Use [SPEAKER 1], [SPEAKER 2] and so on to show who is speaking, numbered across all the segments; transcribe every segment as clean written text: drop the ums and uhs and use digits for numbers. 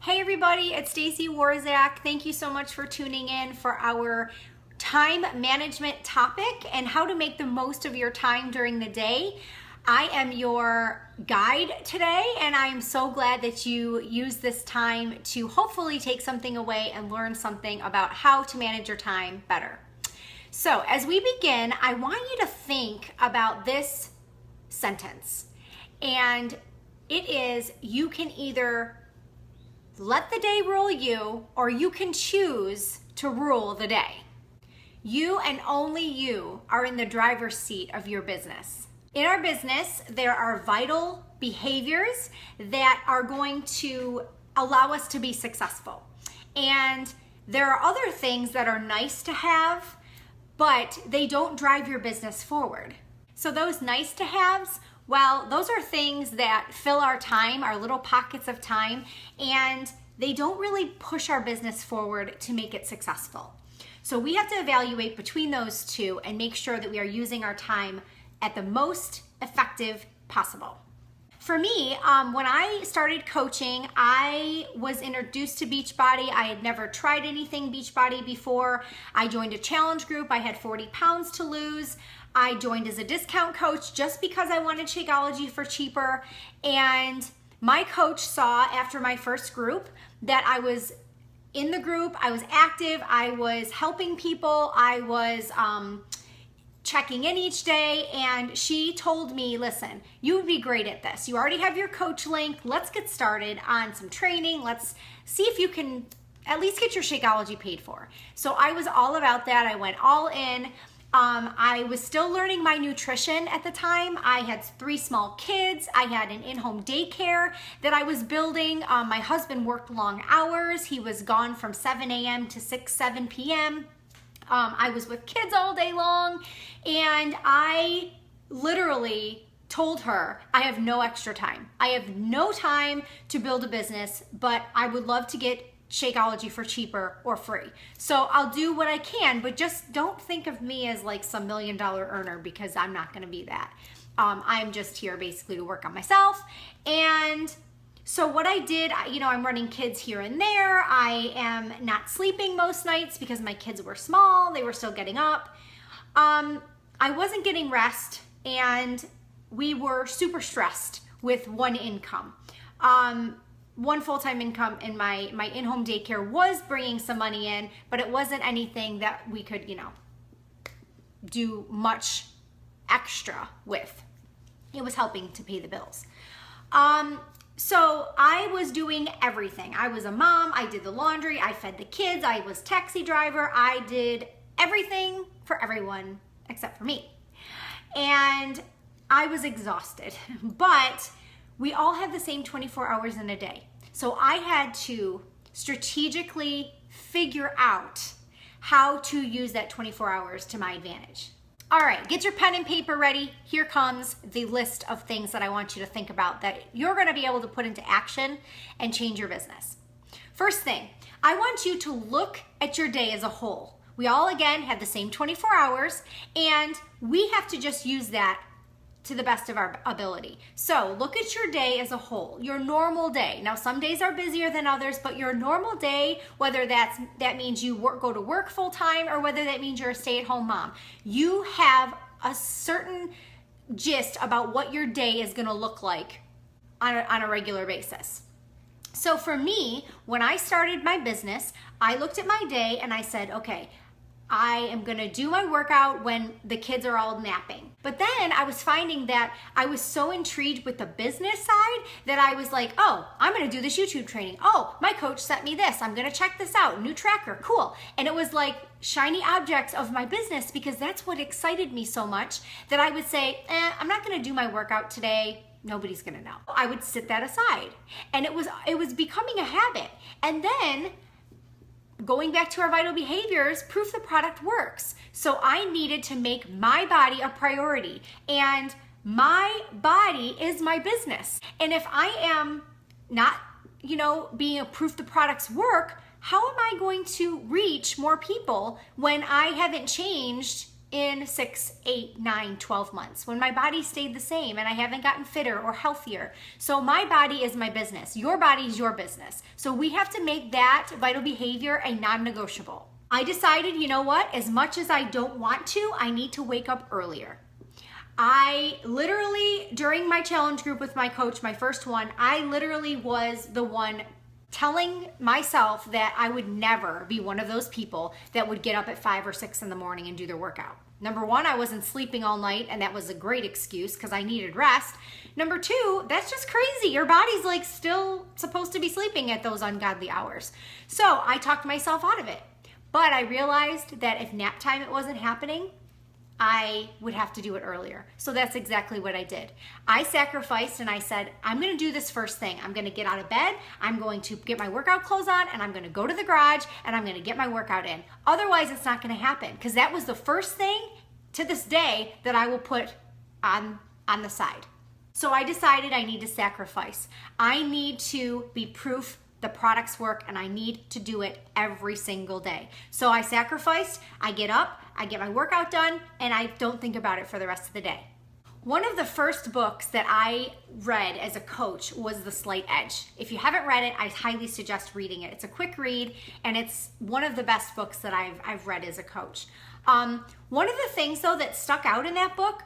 [SPEAKER 1] Hey everybody, it's Stacy Warzak. Thank you so much for tuning in for our time management topic and how to make the most of your time during the day. I am your guide today, and I am so glad that you use this time to hopefully take something away and learn something about how to manage your time better. So as we begin, I want you to think about this sentence, and it is, you can either let the day rule you, or you can choose to rule the day. You and only you are in the driver's seat of your business. In our business, there are vital behaviors that are going to allow us to be successful. And there are other things that are nice to have, but they don't drive your business forward. So those nice to haves, well, those are things that fill our time, our little pockets of time, and they don't really push our business forward to make it successful. So we have to evaluate between those two and make sure that we are using our time at the most effective possible. For me, when I started coaching, I was introduced to Beachbody. I had never tried anything Beachbody before. I joined a challenge group. I had 40 pounds to lose. I joined as a discount coach just because I wanted Shakeology for cheaper. And my coach saw after my first group that I was in the group, I was active, I was helping people, I was checking in each day, and she told me, listen, you would be great at this. You already have your coach link. Let's get started on some training. Let's see if you can at least get your Shakeology paid for. So I was all about that. I went all in. I was still learning my nutrition at the time. I had 3 small kids. I had an in-home daycare that I was building. My husband worked long hours. He was gone from 7 a.m. to 7 p.m. I was with kids all day long, and I literally told her, I have no extra time. I have no time to build a business, but I would love to get Shakeology for cheaper or free. So I'll do what I can, but just don't think of me as like some $1 million earner, because I'm not gonna be that. I'm just here basically to work on myself. And so what I did, I'm running kids here and there. I am not sleeping most nights because my kids were small. They were still getting up. I wasn't getting rest, and we were super stressed with one income. One full-time income in my in-home daycare was bringing some money in, but it wasn't anything that we could, do much extra with. It was helping to pay the bills. So I was doing everything. I was a mom, I did the laundry, I fed the kids, I was taxi driver, I did everything for everyone except for me. And I was exhausted, but we all have the same 24 hours in a day. So I had to strategically figure out how to use that 24 hours to my advantage. All right, get your pen and paper ready. Here comes the list of things that I want you to think about that you're gonna be able to put into action and change your business. First thing, I want you to look at your day as a whole. We all, again, have the same 24 hours, and we have to just use that to the best of our ability. So look at your day as a whole, your normal day. Now, some days are busier than others, but your normal day, whether that means you go to work full time, or whether that means you're a stay-at-home mom, you have a certain gist about what your day is gonna look like on a regular basis. So for me, when I started my business, I looked at my day and I said, okay, I am gonna do my workout when the kids are all napping. But then I was finding that I was so intrigued with the business side that I was like, oh, I'm gonna do this YouTube training. Oh, my coach sent me this. I'm gonna check this out. New tracker, cool. And it was like shiny objects of my business, because that's what excited me so much that I would say, I'm not gonna do my workout today. Nobody's gonna know. I would sit that aside. And it was becoming a habit. And then going back to our vital behaviors, proof the product works. So I needed to make my body a priority, and my body is my business. And if I am not, being a proof the products work, how am I going to reach more people when I haven't changed in 6, 8, 9, 12 months when my body stayed the same and I haven't gotten fitter or healthier. So my body is my business. Your body is your business. So we have to make that vital behavior a non-negotiable. I decided, you know what? As much as I don't want to, I need to wake up earlier. I literally, during my challenge group with my coach, my first one, I literally was the one telling myself that I would never be one of those people that would get up at 5 or 6 in the morning and do their workout. Number one, I wasn't sleeping all night, and that was a great excuse because I needed rest. Number two, that's just crazy. Your body's like still supposed to be sleeping at those ungodly hours. So I talked myself out of it. But I realized that if nap time it wasn't happening, I would have to do it earlier. So that's exactly what I did. I sacrificed and I said, I'm going to do this first thing. I'm going to get out of bed. I'm going to get my workout clothes on and I'm going to go to the garage and I'm going to get my workout in. Otherwise, it's not going to happen because that was the first thing to this day that I will put on the side. So I decided I need to sacrifice. I need to be proof the products work and I need to do it every single day. So I sacrificed, I get up, I get my workout done, and I don't think about it for the rest of the day. One of the first books that I read as a coach was The Slight Edge. If you haven't read it, I highly suggest reading it. It's a quick read and it's one of the best books that I've read as a coach. One of the things though that stuck out in that book,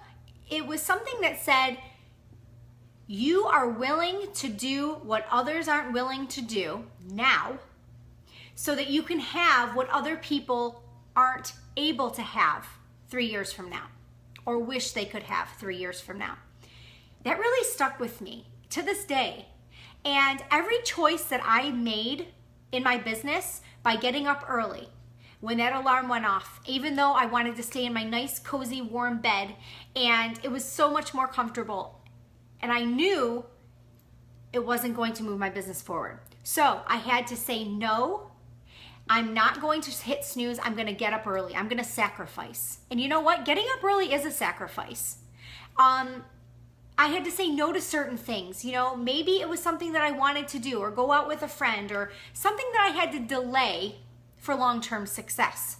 [SPEAKER 1] it was something that said, you are willing to do what others aren't willing to do now so that you can have what other people aren't able to have 3 years from now or wish they could have 3 years from now. That really stuck with me to this day. And every choice that I made in my business by getting up early, when that alarm went off, even though I wanted to stay in my nice, cozy, warm bed, and it was so much more comfortable, and I knew it wasn't going to move my business forward. So I had to say, no, I'm not going to hit snooze. I'm going to get up early. I'm going to sacrifice. And you know what? Getting up early is a sacrifice. I had to say no to certain things. You know, maybe it was something that I wanted to do or go out with a friend or something that I had to delay for long-term success.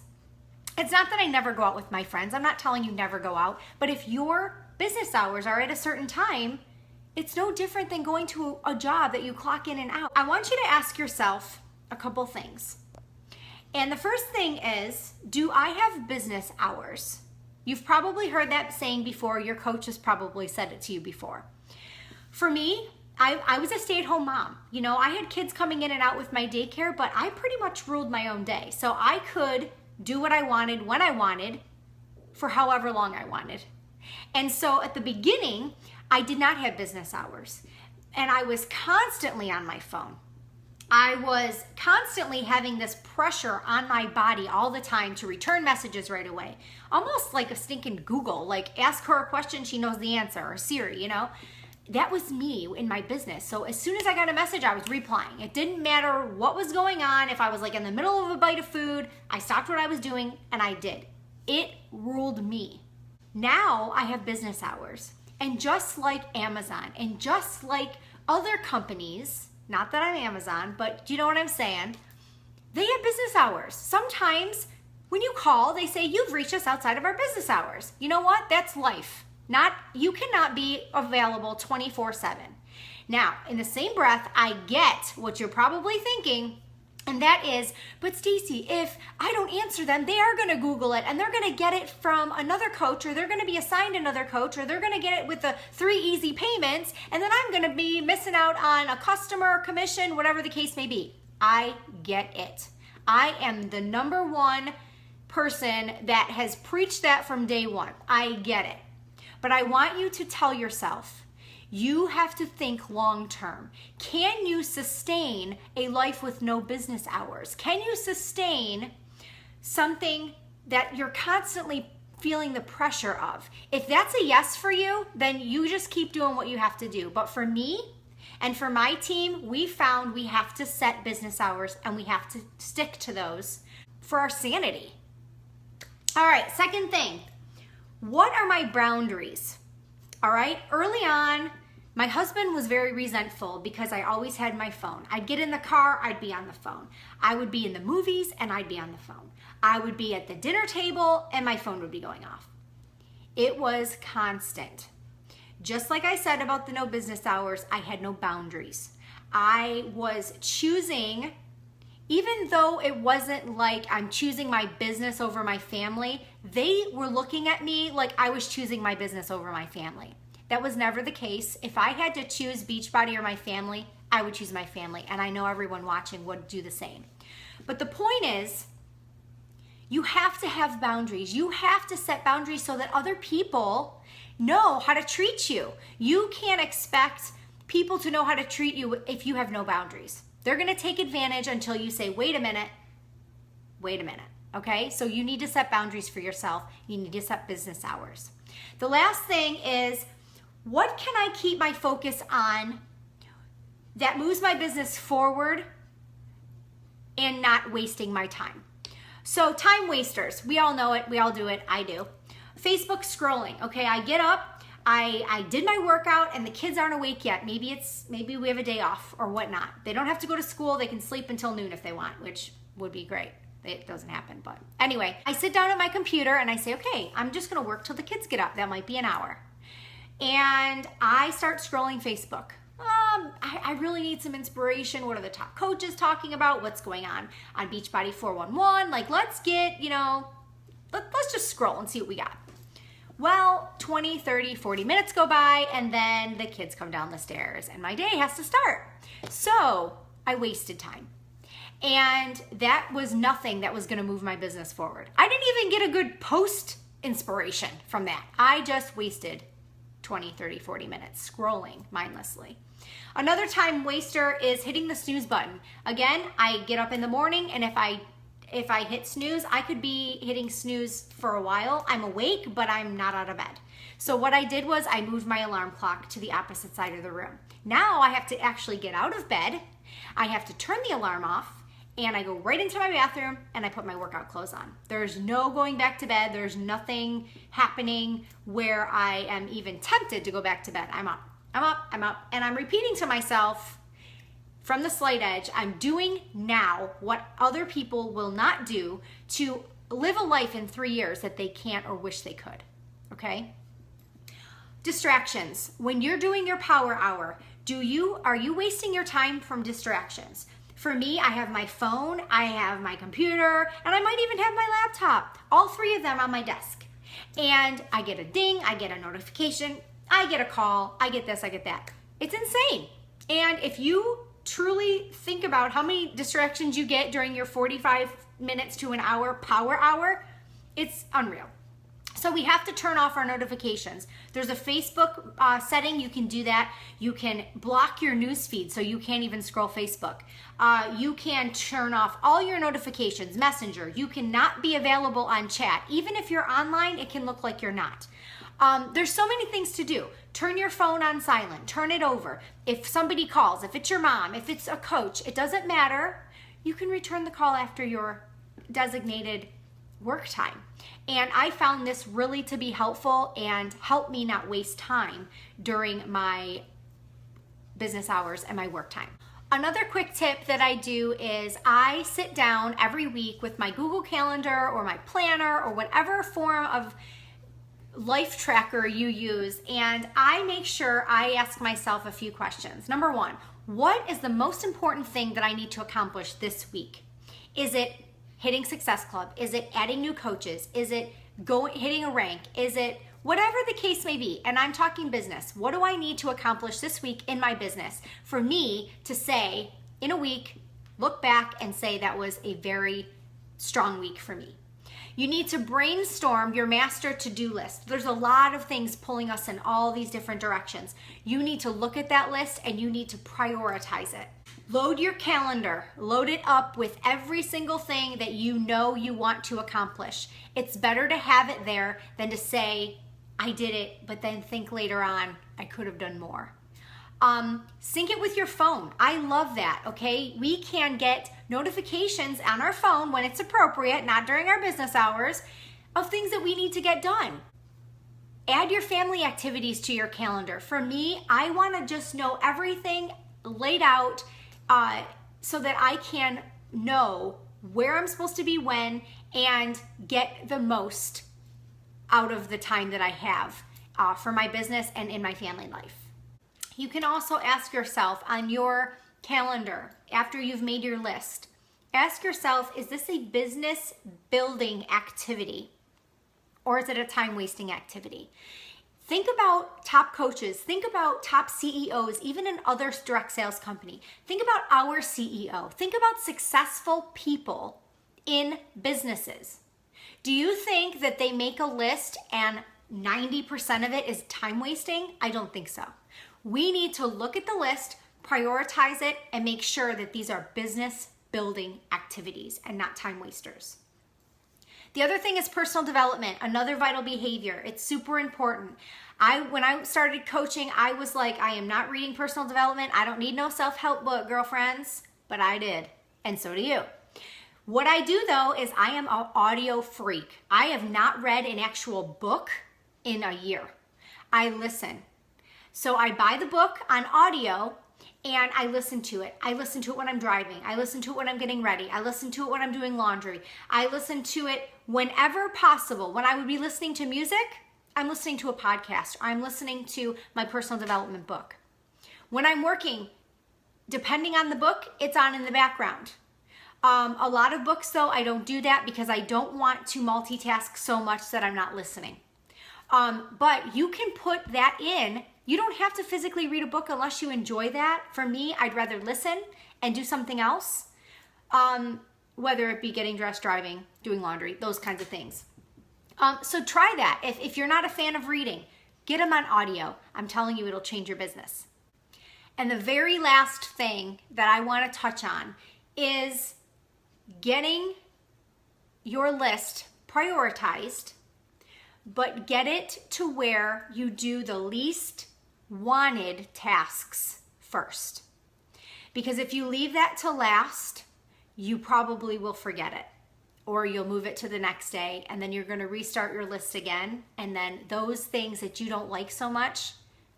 [SPEAKER 1] It's not that I never go out with my friends. I'm not telling you never go out. But if your business hours are at a certain time, it's no different than going to a job that you clock in and out. I want you to ask yourself a couple things. And the first thing is, do I have business hours? You've probably heard that saying before. Your coach has probably said it to you before. For me, I was a stay-at-home mom. You know, I had kids coming in and out with my daycare, but I pretty much ruled my own day. So I could do what I wanted when I wanted for however long I wanted. And so at the beginning, I did not have business hours and I was constantly on my phone. I was constantly having this pressure on my body all the time to return messages right away. Almost like a stinking Google, like ask her a question, she knows the answer, or Siri, you know? That was me in my business. So as soon as I got a message, I was replying. It didn't matter what was going on. If I was like in the middle of a bite of food, I stopped what I was doing and I did. It ruled me. Now I have business hours. And just like Amazon and just like other companies, not that I'm Amazon, but you know what I'm saying? They have business hours. Sometimes when you call, they say, you've reached us outside of our business hours. You know what? That's life. You cannot be available 24/7. Now, in the same breath, I get what you're probably thinking, and that is, but Stacy, if I don't answer them, they are going to Google it and they're going to get it from another coach, or they're going to be assigned another coach, or they're going to get it with the 3 easy payments, and then I'm going to be missing out on a customer commission, whatever the case may be. I get it. I am the number one person that has preached that from day one. I get it. But I want you to tell yourself, you have to think long term. Can you sustain a life with no business hours? Can you sustain something that you're constantly feeling the pressure of? If that's a yes for you, then you just keep doing what you have to do. But for me and for my team, we found we have to set business hours and we have to stick to those for our sanity. All right, second thing, what are my boundaries? All right, early on, My husband was very resentful because I always had my phone. I'd get in the car, I'd be on the phone. I would be in the movies and I'd be on the phone. I would be at the dinner table and my phone would be going off. It was constant. Just like I said about the no business hours, I had no boundaries. I was choosing, even though it wasn't like I'm choosing my business over my family, they were looking at me like I was choosing my business over my family. That was never the case. If I had to choose Beachbody or my family, I would choose my family. And I know everyone watching would do the same. But the point is, you have to have boundaries. You have to set boundaries so that other people know how to treat you. You can't expect people to know how to treat you if you have no boundaries. They're gonna take advantage until you say, wait a minute, okay? So you need to set boundaries for yourself. You need to set business hours. The last thing is, what can I keep my focus on that moves my business forward and not wasting my time? So time wasters, we all know it, we all do it, I do. Facebook scrolling, okay, I get up, I did my workout and the kids aren't awake yet. Maybe we have a day off or whatnot. They don't have to go to school, they can sleep until noon if they want, which would be great. It doesn't happen, but anyway, I sit down at my computer and I say, okay, I'm just gonna work till the kids get up. That might be an hour. And I start scrolling Facebook. I really need some inspiration. What are the top coaches talking about? What's going on Beachbody 411? Like, let's get, let's just scroll and see what we got. Well, 20, 30, 40 minutes go by and then the kids come down the stairs and my day has to start. So I wasted time. And that was nothing that was gonna move my business forward. I didn't even get a good post inspiration from that. I just wasted 20, 30, 40 minutes scrolling mindlessly. Another time waster is hitting the snooze button. Again, I get up in the morning and if I hit snooze, I could be hitting snooze for a while. I'm awake, but I'm not out of bed. So what I did was I moved my alarm clock to the opposite side of the room. Now I have to actually get out of bed. I have to turn the alarm off and I go right into my bathroom and I put my workout clothes on. There's no going back to bed. There's nothing happening where I am even tempted to go back to bed. I'm up, and I'm repeating to myself from the slight edge, I'm doing now what other people will not do to live a life in 3 years that they can't or wish they could, okay? Distractions. When you're doing your power hour, are you wasting your time from distractions? For me, I have my phone, I have my computer, and I might even have my laptop. All three of them on my desk. And I get a ding, I get a notification, I get a call, I get this, I get that. It's insane. And if you truly think about how many distractions you get during your 45 minutes to an hour power hour, it's unreal. So we have to turn off our notifications. There's a Facebook setting, you can do that. You can block your news feed so you can't even scroll Facebook. You can turn off all your notifications, Messenger. You cannot be available on chat. Even if you're online, it can look like you're not. There's so many things to do. Turn your phone on silent, turn it over. If somebody calls, if it's your mom, if it's a coach, it doesn't matter. You can return the call after your designated work time. And I found this really to be helpful and help me not waste time during my business hours and my work time. Another quick tip that I do is I sit down every week with my Google Calendar or my planner or whatever form of life tracker you use, and I make sure I ask myself a few questions. Number one, what is the most important thing that I need to accomplish this week? Is it hitting Success Club? Is it adding new coaches? Is it hitting a rank? Is it whatever the case may be? And I'm talking business. What do I need to accomplish this week in my business for me to say in a week, look back and say that was a very strong week for me? You need to brainstorm your master to-do list. There's a lot of things pulling us in all these different directions. You need to look at that list and you need to prioritize it. Load your calendar, load it up with every single thing that you know you want to accomplish. It's better to have it there than to say, I did it, but then think later on, I could have done more. Sync it with your phone. I love that, okay? We can get notifications on our phone when it's appropriate, not during our business hours, of things that we need to get done. Add your family activities to your calendar. For me, I want to just know everything laid out so that I can know where I'm supposed to be when and get the most out of the time that I have for my business and in my family life. You can also ask yourself on your calendar, after you've made your list, ask yourself, is this a business building activity or is it a time wasting activity? Think about top coaches, think about top CEOs, even in other direct sales company. Think about our CEO. Think about successful people in businesses. Do you think that they make a list and 90% of it is time wasting? I don't think so. We need to look at the list, prioritize it, and make sure that these are business building activities and not time wasters. The other thing is personal development, another vital behavior. It's super important. When I started coaching, I was like, I am not reading personal development. I don't need no self-help book, girlfriends, but I did, and so do you. What I do though is I am an audio freak. I have not read an actual book in a year. I listen. So I buy the book on audio and I listen to it. I listen to it when I'm driving. I listen to it when I'm getting ready. I listen to it when I'm doing laundry. I listen to it whenever possible. When I would be listening to music, I'm listening to a podcast. I'm listening to my personal development book. When I'm working, depending on the book, it's on in the background. A lot of books though, I don't do that because I don't want to multitask so much that I'm not listening. But you can put that in. You don't have to physically read a book unless you enjoy that. For me, I'd rather listen and do something else, whether it be getting dressed, driving, doing laundry, those kinds of things. So try that. If you're not a fan of reading, get them on audio. I'm telling you, it'll change your business. And the very last thing that I want to touch on is getting your list prioritized, but get it to where you do the least wanted tasks first. Because if you leave that to last, you probably will forget it, or you'll move it to the next day, and then you're going to restart your list again, and then those things that you don't like so much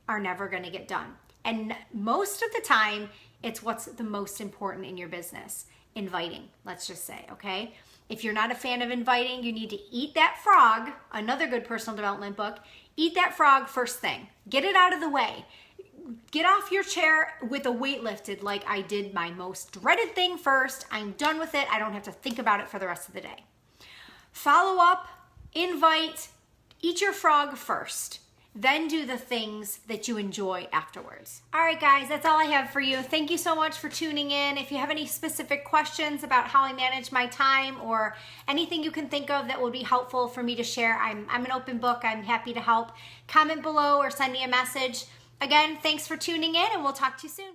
[SPEAKER 1] are never going to get done. And most of the time, it's what's the most important in your business. Inviting, let's just say, okay? If you're not a fan of inviting, you need to eat that frog, another good personal development book. Eat that frog first thing. Get it out of the way. Get off your chair with a weight lifted like I did my most dreaded thing first. I'm done with it. I don't have to think about it for the rest of the day. Follow up, invite, eat your frog first. Then do the things that you enjoy afterwards. All right, guys, that's all I have for you. Thank you so much for tuning in. If you have any specific questions about how I manage my time or anything you can think of that would be helpful for me to share, I'm an open book. I'm happy to help. Comment below or send me a message. Again, thanks for tuning in, and we'll talk to you soon.